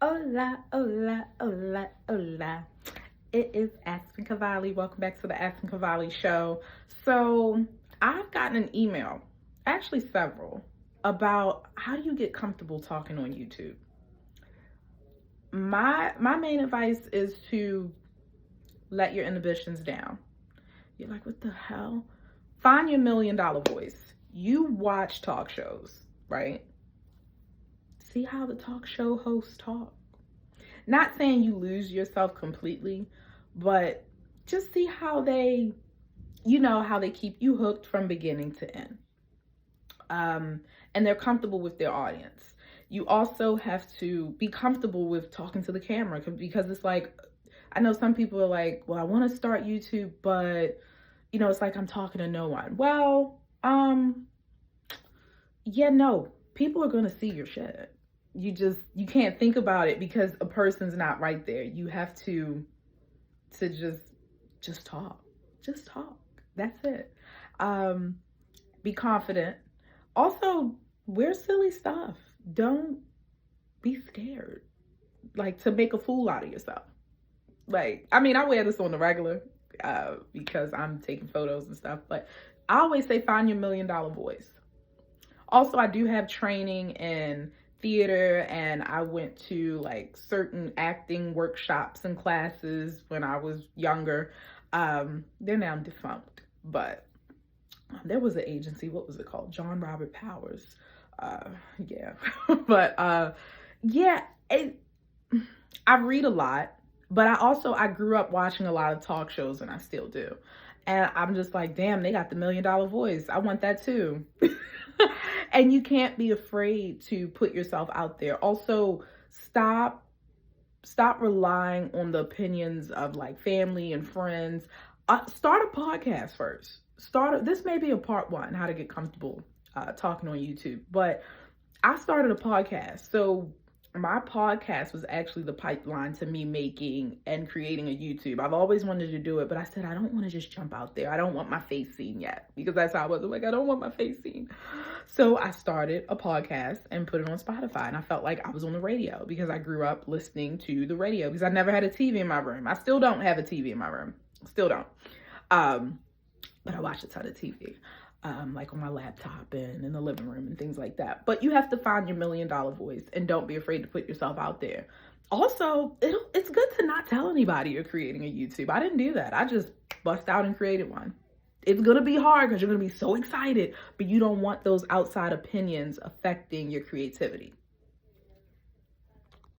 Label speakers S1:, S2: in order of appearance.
S1: Hola, hola, hola, hola. It is Aspen Cavalli. Welcome back to the Aspen Cavalli Show. So, I've gotten an email, actually several, about how do you get comfortable talking on YouTube. My main advice is to let your inhibitions down. You're like, what the hell? Find your $1,000,000 voice. You watch talk shows, right? See how the talk show hosts talk. Not saying you lose yourself completely, but just see how how they keep you hooked from beginning to end. And they're comfortable with their audience. You also have to be comfortable with talking to the camera because it's like, I know some people are like, well, I want to start YouTube, but it's like I'm talking to no one. Well, yeah, no, people are going to see your shit. You can't think about it because a person's not right there. You have to just talk. Just talk. That's it. Be confident. Also, wear silly stuff. Don't be scared. Like to make a fool out of yourself. I wear this on the regular because I'm taking photos and stuff, but I always say find your $1,000,000 voice. Also, I do have training in theater, and I went to like certain acting workshops and classes when I was younger. They're now defunct, but there was an agency. What was it called? John Robert Powers. Yeah, but yeah, I read a lot, but I grew up watching a lot of talk shows, and I still do. And I'm just like, damn, they got the $1,000,000 voice. I want that too. And you can't be afraid to put yourself out there. Also, stop relying on the opinions of like family and friends. Start a podcast first. This may be a part one, how to get comfortable talking on YouTube, but I started a podcast. So my podcast was actually the pipeline to me making and creating a YouTube. I've always wanted to do it, but I said, I don't want to just jump out there. I don't want my face seen yet, because that's how I was. I'm like, I don't want my face seen. So I started a podcast and put it on Spotify. And I felt like I was on the radio because I grew up listening to the radio because I never had a TV in my room. I still don't have a TV in my room. Still don't. But I watch a ton of TV. Like on my laptop and in the living room and things like that. But you have to find your $1,000,000 voice and don't be afraid to put yourself out there. Also, it's good to not tell anybody you're creating a YouTube. I didn't do that. I just bust out and created one. It's going to be hard because you're going to be so excited, but you don't want those outside opinions affecting your creativity.